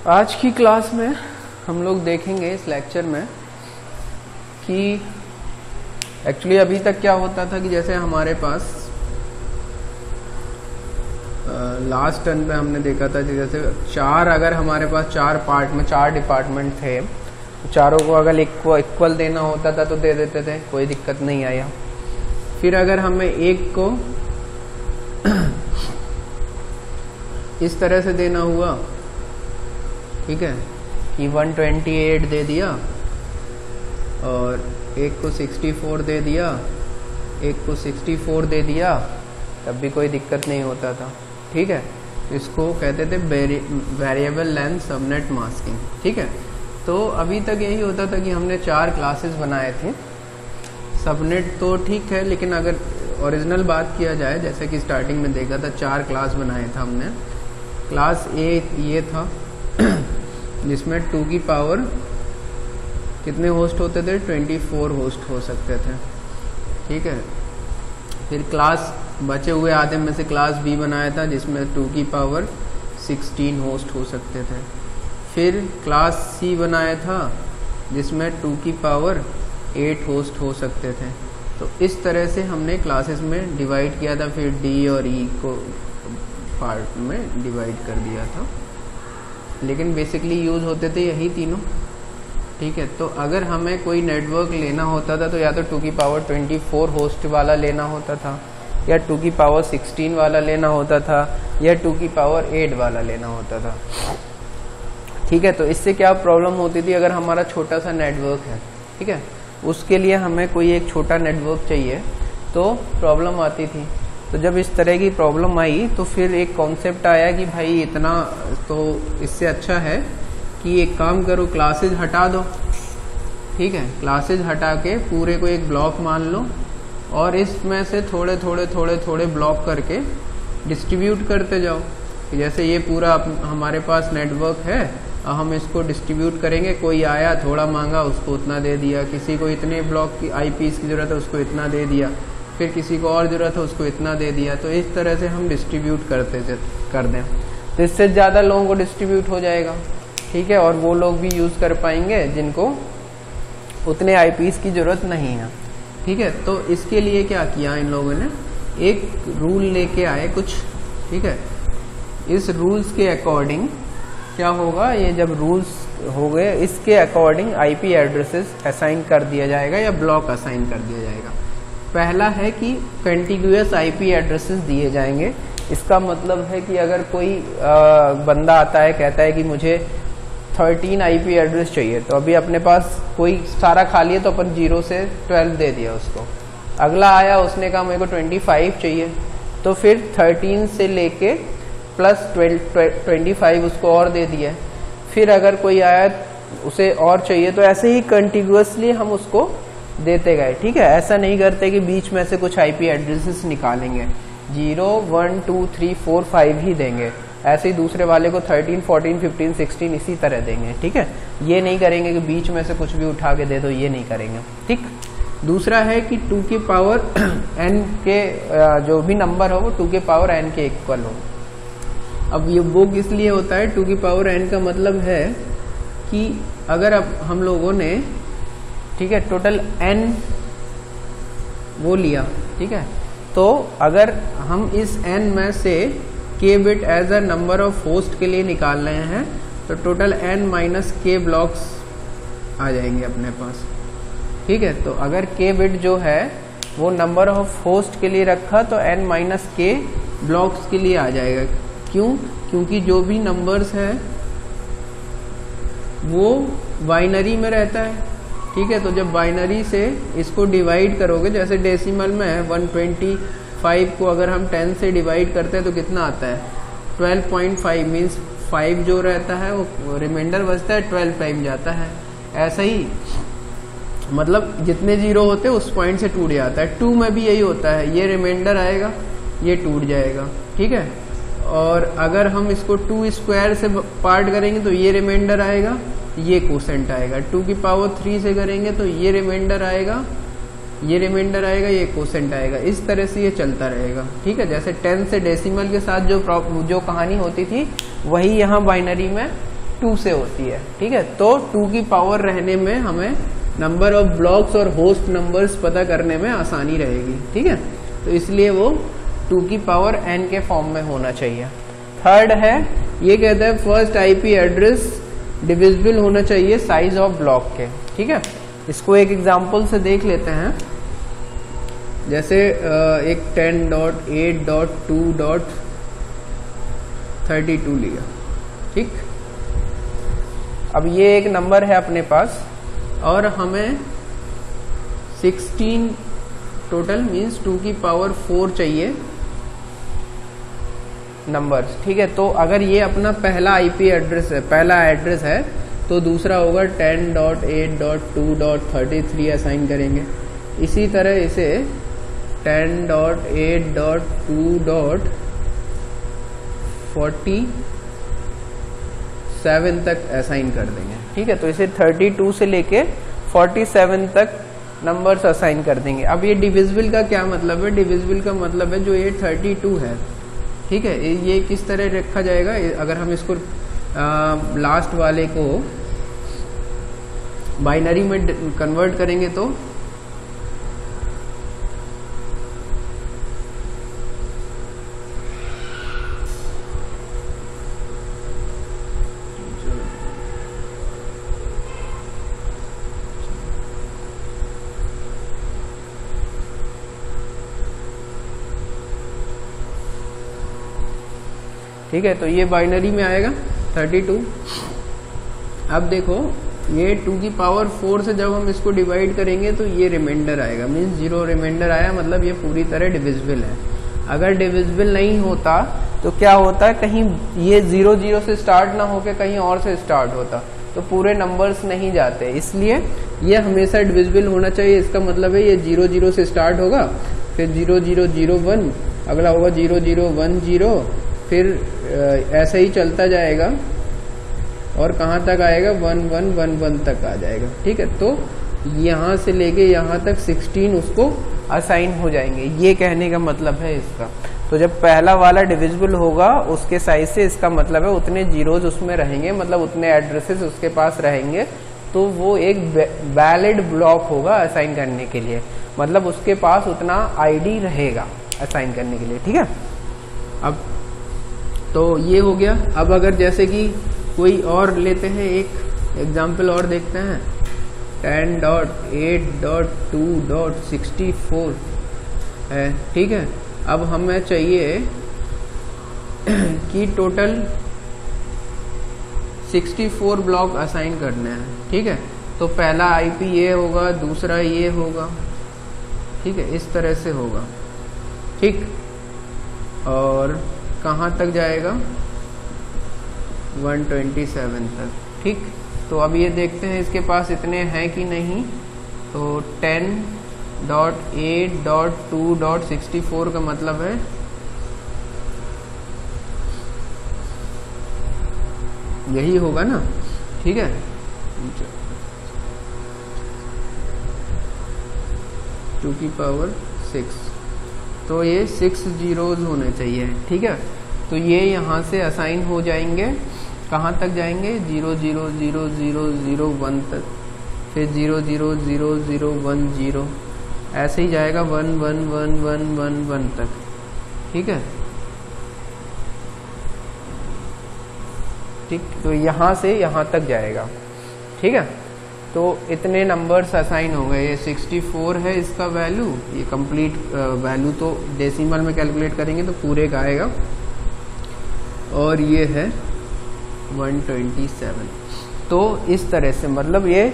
आज की क्लास में हम लोग देखेंगे इस लेक्चर में कि एक्चुअली अभी तक क्या होता था कि जैसे हमारे पास लास्ट टर्न पे हमने देखा था कि जैसे अगर हमारे पास चार पार्ट में चार डिपार्टमेंट थे, चारों को अगर इक्वल देना होता था तो दे देते थे, कोई दिक्कत नहीं आया। फिर अगर हमें एक को इस तरह से देना हुआ, ठीक है, कि 128 दे दिया और एक को 64 दे दिया, एक को 64 दे दिया, तब भी कोई दिक्कत नहीं होता था, ठीक है। इसको कहते the variable length subnet masking, ठीक है। तो अभी तक यही होता था कि हमने चार क्लासेस बनाए थे। सबनेट तो ठीक है, लेकिन अगर ओरिजिनल बात किया जाए, जैसे कि स्टार्टिंग में देखा था, चार क्लास बनाए था हमने। क्लास ए ये था जिसमें 2 की पावर कितने होस्ट होते थे, 24 होस्ट हो सकते थे, ठीक है। फिर क्लास बचे हुए आधे में से क्लास बी बनाया था जिसमें 2 की पावर 16 होस्ट हो सकते थे। फिर क्लास सी बनाया था जिसमें 2 की पावर 8 होस्ट हो सकते थे। तो इस तरह से हमने क्लासेस में डिवाइड किया था। फिर डी और ई को पार्ट में डिवाइड कर दिया था, लेकिन बेसिकली यूज होते थे यही तीनों, ठीक है। तो अगर हमें कोई नेटवर्क लेना होता था तो या तो 2 की पावर 24 होस्ट वाला लेना होता था, या 2 की पावर 16 वाला लेना होता था, या 2 की पावर 8 वाला लेना होता था, ठीक है। तो इससे क्या प्रॉब्लम होती थी, अगर हमारा छोटा सा नेटवर्क है, ठीक है, उसके लिए हमें कोई एक छोटा नेटवर्क चाहिए तो प्रॉब्लम आती थी। तो जब इस तरह की प्रॉब्लम आई तो फिर एक कॉन्सेप्ट आया कि भाई इतना तो इससे अच्छा है कि एक काम करो, क्लासेस हटा दो, ठीक है। क्लासेस हटा के पूरे को एक ब्लॉक मान लो और इसमें से थोड़े थोड़े ब्लॉक करके डिस्ट्रीब्यूट करते जाओ। जैसे ये पूरा हमारे पास नेटवर्क है, हम इसको डिस्ट्रीब्यूट करेंगे। कोई आया, थोड़ा मांगा, उसको उतना दे दिया। किसी को इतने ब्लॉक की आईपीस की जरूरत है, उसको इतना दे दिया। फिर किसी को और जरूरत है, उसको इतना दे दिया। तो इस तरह से हम डिस्ट्रीब्यूट कर दें तो इससे ज़्यादा लोगों को डिस्ट्रीब्यूट हो जाएगा, ठीक है। और वो लोग भी यूज़ कर पाएंगे जिनको उतने आईपीस की जरूरत नहीं है, ठीक है। तो इसके लिए क्या किया इन लोगों ने, एक रूल लेके आए कुछ, ठीक है। इस रूल्स के अकॉर्डिंग क्या होगा, ये जब रूल्स हो गए इसके अकॉर्डिंग आईपी एड्रेसेस असाइन कर दिया जाएगा या ब्लॉक असाइन कर दिया जाएगा। पहला है कि कंटिन्यूअस आईपी एड्रेसेस दिए जाएंगे। इसका मतलब है कि अगर कोई बंदा आता है, कहता है कि मुझे 13 आईपी एड्रेस चाहिए, तो अभी अपने पास कोई सारा खाली है तो अपन 0 से 12 दे दिया उसको। अगला आया, उसने कहा मेरे को 25 चाहिए, तो फिर 13 से लेके प्लस 25 उसको और दे दिया। फिर अगर कोई आया उसे और चाहिए, तो ऐसे ही कंटिन्यूअसली हम उसको देते गए, ठीक है। ऐसा नहीं करते कि बीच में से कुछ आईपी एड्रेसेस निकालेंगे, 0 1 2 3 4 5 ही देंगे। ऐसे ही दूसरे वाले को 13 14 15 16 इसी तरह देंगे, ठीक है। ये नहीं करेंगे कि बीच में से कुछ भी उठा के दे दो, ये नहीं करेंगे, ठीक। दूसरा है कि 2 की पावर n के जो भी नंबर हो वो 2 के पावर n के इक्वल हो। अब ये वो किस लिए होता है, 2 की पावर n का मतलब है कि अगर अब हम लोगों ने, ठीक है, टोटल n वो लिया, ठीक है, तो अगर हम इस n में से k bit as a number of host के लिए निकाल रहे हैं, तो total n minus k blocks आ जाएंगे अपने पास, ठीक है। तो अगर k बिट जो है वो नंबर ऑफ होस्ट के लिए रखा तो n माइनस k ब्लॉक्स के लिए आ जाएगा। क्यों? क्योंकि जो भी नंबर्स है वो बाइनरी में रहता है, ठीक है। तो जब बाइनरी से इसको डिवाइड करोगे, जैसे डेसिमल में है 125 को अगर हम 10 से डिवाइड करते हैं तो कितना आता है, 12.5 मीन्स 5 जो रहता है वो रिमाइंडर बचता है, 12 टाइम जाता है। ऐसा ही मतलब जितने जीरो होते हैं उस पॉइंट से टूट जाता है। 2 में भी यही होता है, ये रिमाइंडर आएगा, ये टूट जाएगा, ठीक है। और अगर हम इसको 2 स्क्वायर से पार्ट करेंगे तो ये रिमाइंडर आएगा, ये कोसेंट आएगा। 2 की पावर 3 से करेंगे तो ये रिमाइंडर आएगा, ये रिमाइंडर आएगा, ये कोसेंट आएगा। इस तरह से ये चलता रहेगा, ठीक है। जैसे 10 से डेसिमल के साथ जो कहानी होती थी वही यहाँ बाइनरी में 2 से होती है, ठीक है। तो 2 की पावर रहने में हमें नंबर ऑफ ब्लॉक्स और होस्ट नंबर्स पता करने में आसानी रहेगी, ठीक है। तो इसलिए वो 2 की पावर n के फॉर्म में होना चाहिए। थर्ड है, ये कहता है फर्स्ट आईपी एड्रेस डिविजिबल होना चाहिए साइज ऑफ ब्लॉक के, ठीक है। इसको एक एग्जांपल से देख लेते हैं। जैसे एक 10.8.2.32 लिया, ठीक। अब ये एक नंबर है अपने पास और हमें 16 टोटल मीन्स 2 की पावर 4 चाहिए नंबर्स, ठीक है। तो अगर ये अपना पहला आईपी एड्रेस है, पहला एड्रेस है, तो दूसरा होगा 10.8.2.33 असाइन करेंगे। इसी तरह इसे 10.8.2.47 तक असाइन कर देंगे, ठीक है। तो इसे 32 से लेके 47 तक नंबर्स असाइन कर देंगे। अब ये डिविजिबल का क्या मतलब है? डिविजिबल का मतलब है जो ये 32 है, ठीक है, ये किस तरह रखा जाएगा? अगर हम इसको लास्ट वाले को बाइनरी में कन्वर्ट करेंगे तो ठीक है, तो ये बाइनरी में आएगा 32। अब देखो ये 2 की पावर 4 से जब हम इसको डिवाइड करेंगे तो ये रिमाइंडर आएगा, मीन्स 0 रिमाइंडर आया, मतलब ये पूरी तरह डिविजिबल है। अगर डिविजिबल नहीं होता तो क्या होता है, कहीं ये 0 0 से स्टार्ट ना होके कहीं और से स्टार्ट होता तो पूरे नंबर्स नहीं जाते, इसलिए ये हमेशा डिविजिबल होना चाहिए। इसका मतलब है ये 0 0 से स्टार्ट होगा, फिर 0 0 0 1, अगला होगा 0 0 1 0, फिर ऐसे ही चलता जाएगा और कहाँ तक आएगा 1 1 1 1 तक आ जाएगा, ठीक है। तो यहाँ से लेके यहाँ तक 16 उसको असाइन हो जाएंगे, ये कहने का मतलब है इसका। तो जब पहला वाला डिविजिबल होगा उसके साइज से, इसका मतलब है उतने जीरोज उसमें रहेंगे, मतलब उतने एड्रेसेस उसके पास रहेंगे, तो वो एक वैलिड ब्लॉक होगा असाइन करने के लिए, मतलब उसके पास उतना आईडी रहेगा असाइन करने के लिए, ठीक है। अब तो ये हो गया। अब अगर जैसे कि कोई और लेते हैं, एक एग्जाम्पल और देखते हैं, 10.8.2.64 है, ठीक है। अब हमें चाहिए कि टोटल 64 ब्लॉक असाइन करने हैं, ठीक है। तो पहला आईपी ये होगा, दूसरा ये होगा, ठीक है, इस तरह से होगा, ठीक। और कहाँ तक जाएगा? 127 तक, ठीक। तो अब ये देखते हैं इसके पास इतने हैं कि नहीं। तो 10.8.2.64 का मतलब है यही होगा ना, ठीक है। टू की पावर 6, तो ये 6 जीरोज होने चाहिए, ठीक है। तो ये यहाँ से असाइन हो जाएंगे, कहाँ तक जाएंगे? 0 0 0 0 0 1 तक, फिर 0 0 0 0 1 0, ऐसे ही जाएगा 1 1 1 1 1 1 तक, ठीक है, ठीक। तो यहाँ से यहाँ तक जाएगा, ठीक है। तो इतने नंबर्स असाइन हो गए। ये 64 है इसका वैल्यू, ये कंप्लीट वैल्यू तो डेसिमल में कैलकुलेट करेंगे तो पूरे का आएगा, और ये है 127। तो इस तरह से, मतलब ये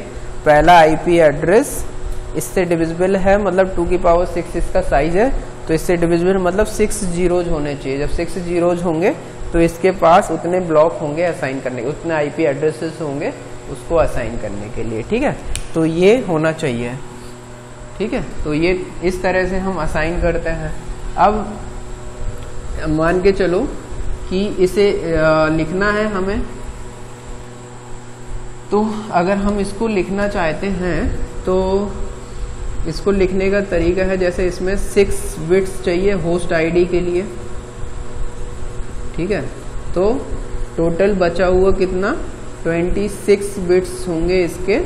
पहला आईपी एड्रेस इससे डिविजिबल है, मतलब 2 की पावर 6 इसका साइज है, तो इससे डिविजिबल मतलब 6 जीरोज होने चाहिए। जब 6 जीरोज होंगे तो इसके पास उतने ब्लॉक होंगे असाइन करने के, उतने आईपी एड्रेसेस होंगे उसको असाइन करने के लिए, ठीक है। तो ये होना चाहिए, ठीक है। तो ये इस तरह से हम असाइन करते हैं। अब मान के चलो कि इसे लिखना है हमें, तो अगर हम इसको लिखना चाहते हैं तो इसको लिखने का तरीका है, जैसे इसमें 6 बिट्स चाहिए होस्ट आईडी के लिए, ठीक है। तो टोटल बचा हुआ कितना? 26 बिट्स होंगे इसके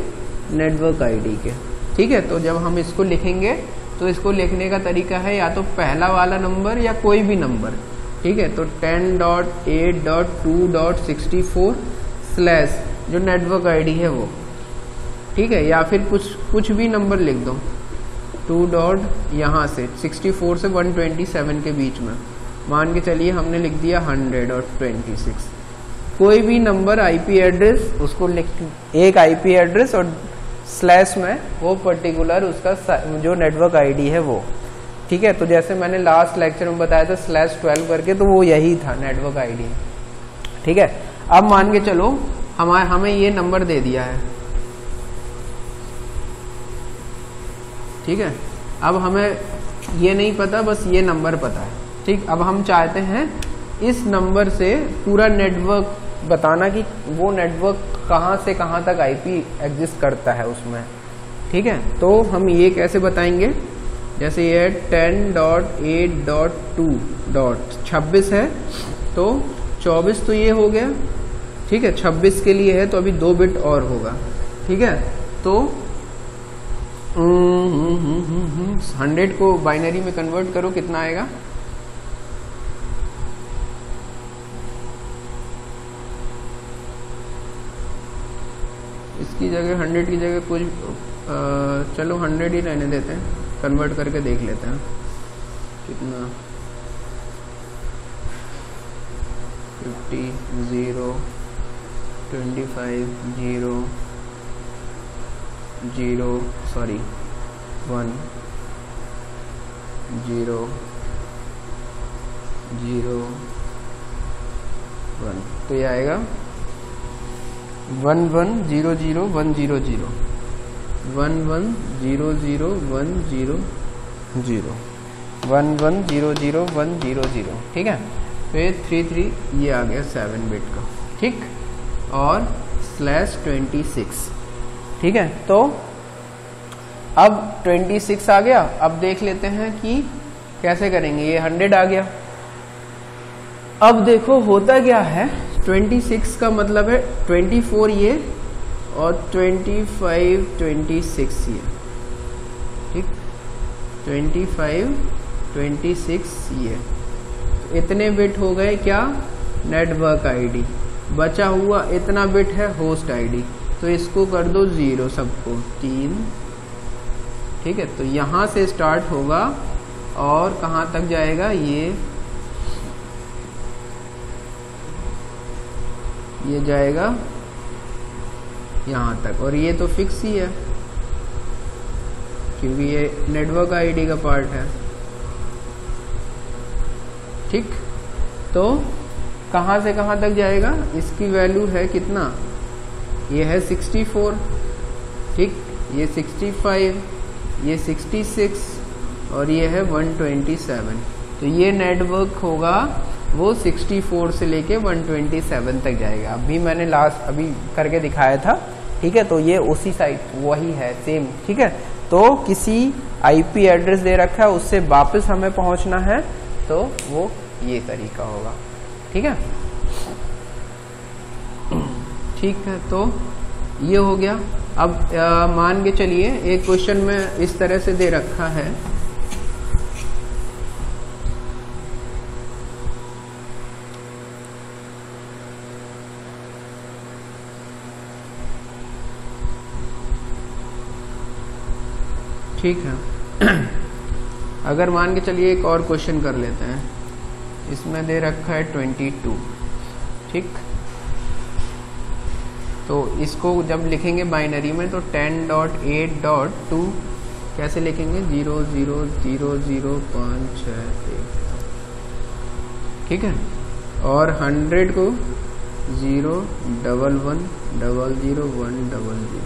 नेटवर्क आईडी के। ठीक है, तो जब हम इसको लिखेंगे तो इसको लिखने का तरीका है या तो पहला वाला नंबर या कोई भी नंबर। ठीक है, तो 10.8.2.64 स्लैश जो नेटवर्क आईडी है वो। ठीक है, या फिर कुछ भी नंबर लिख दो 2 डॉट यहाँ से 64 से 127 के बीच में। मान के चलिए हमने लिख दिया 100 और 26। कोई भी नंबर आईपी एड्रेस उसको लिख, एक आईपी एड्रेस और स्लैश में वो पर्टिकुलर उसका जो नेटवर्क आईडी है वो। ठीक है, तो जैसे मैंने लास्ट लेक्चर में बताया था /12 करके, तो वो यही था नेटवर्क आईडी। ठीक है, अब मान के चलो हमें ये नंबर दे दिया है। ठीक है, अब हमें ये नहीं पता, बस ये नंबर पता है। ठीक, अब हम चाहते हैं इस नंबर से पूरा नेटवर्क बताना कि वो नेटवर्क कहाँ से कहाँ तक आईपी एग्जिस्ट करता है उसमें। ठीक है, तो हम ये कैसे बताएंगे, जैसे ये 10.8.2.26 है तो 24 तो ये हो गया। ठीक है, 26 के लिए है तो अभी 2 बिट और होगा। ठीक है, तो 100 को बाइनरी में कन्वर्ट करो, कितना आएगा? इसकी जगह 100 की जगह कुछ चलो 100 ही रहने देते हैं, कन्वर्ट करके देख लेते हैं कितना। 50 0 25 0 0 सॉरी 1 0 0 1, तो ये आएगा 1100 100 1100 100 1100 ठीक है, फिर 33 ये आ गया 7 बिट का। ठीक, और /26। ठीक है, तो अब 26 आ गया। अब देख लेते हैं कि कैसे करेंगे। ये 100 आ गया। अब देखो होता क्या है, 26 का मतलब है 24 ये और 25 26 ये। ठीक, 25 26 ये, इतने बिट हो गए क्या, नेटवर्क आईडी। बचा हुआ इतना बिट है होस्ट आईडी, तो इसको कर दो 0 सबको 3। ठीक है, तो यहां से स्टार्ट होगा और कहां तक जाएगा, ये जाएगा यहां तक, और ये तो फिक्स ही है क्योंकि ये नेटवर्क आईडी का पार्ट है। ठीक, तो कहां से कहां तक जाएगा, इसकी वैल्यू है कितना, ये है 64। ठीक, ये 65, ये 66 और ये है 127। तो ये नेटवर्क होगा वो 64 से लेके 127 तक जाएगा। अभी मैंने अभी करके दिखाया था। ठीक है, तो ये उसी साइट वही है, सेम। ठीक है, तो किसी आईपी एड्रेस दे रखा है उससे वापस हमें पहुंचना है तो वो ये तरीका होगा। ठीक है, ठीक है, तो ये हो गया। अब मान के चलिए एक क्वेश्चन में इस तरह से दे रखा है, ठीक है। अगर मान के चलिए एक और क्वेश्चन कर लेते हैं, इसमें दे रखा है 22। ठीक, तो इसको जब लिखेंगे बाइनरी में तो 10.8.2 कैसे लिखेंगे, 0 0 0 0 5 6 1। ठीक है, और 100 को 0 11 00 1 00,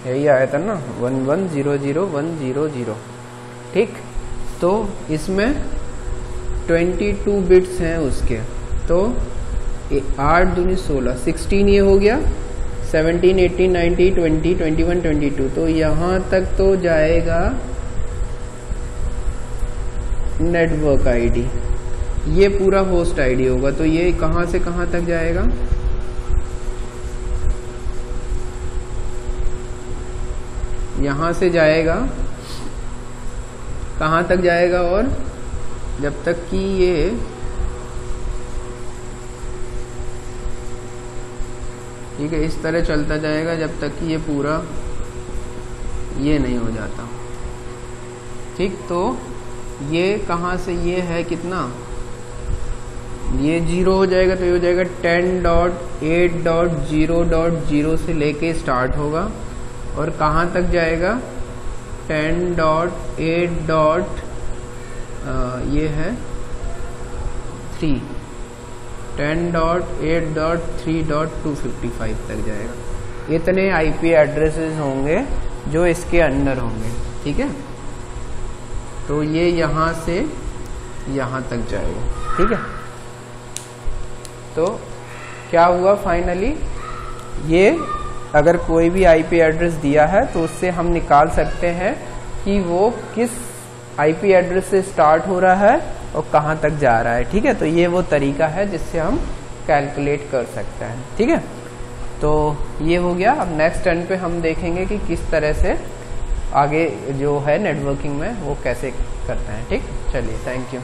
यही आया था ना, 1100 100। ठीक, तो इसमें 22 बिट्स हैं उसके, तो 8 दूनी 16, 16 ये हो गया, 17 18 19 20 21 22, तो यहां तक तो जाएगा नेटवर्क आईडी। ये पूरा होस्ट आईडी होगा, तो ये कहां से कहां तक जाएगा, यहाँ से जाएगा, कहाँ तक जाएगा, और जब तक कि ये ठीक है इस तरह चलता जाएगा जब तक कि ये पूरा ये नहीं हो जाता। ठीक, तो ये कहाँ से ये है कितना, ये 0 हो जाएगा तो ये हो जाएगा 10.8.0.0 से लेके स्टार्ट होगा और कहाँ तक जाएगा 10.8. ये है 3, 10.8.3.255 तक जाएगा। इतने आईपी एड्रेसेस होंगे जो इसके अंदर होंगे। ठीक है, तो ये यहाँ से यहाँ तक जाएगा। ठीक है, तो क्या हुआ फाइनली, ये अगर कोई भी आईपी एड्रेस दिया है तो उससे हम निकाल सकते हैं कि वो किस आईपी एड्रेस से स्टार्ट हो रहा है और कहाँ तक जा रहा है। ठीक है, तो ये वो तरीका है जिससे हम कैलकुलेट कर सकते हैं। ठीक है, तो ये हो गया। अब नेक्स्ट टर्न पे हम देखेंगे कि किस तरह से आगे जो है नेटवर्किंग में वो कैसे करते हैं। ठीक, चलिए, थैंक यू।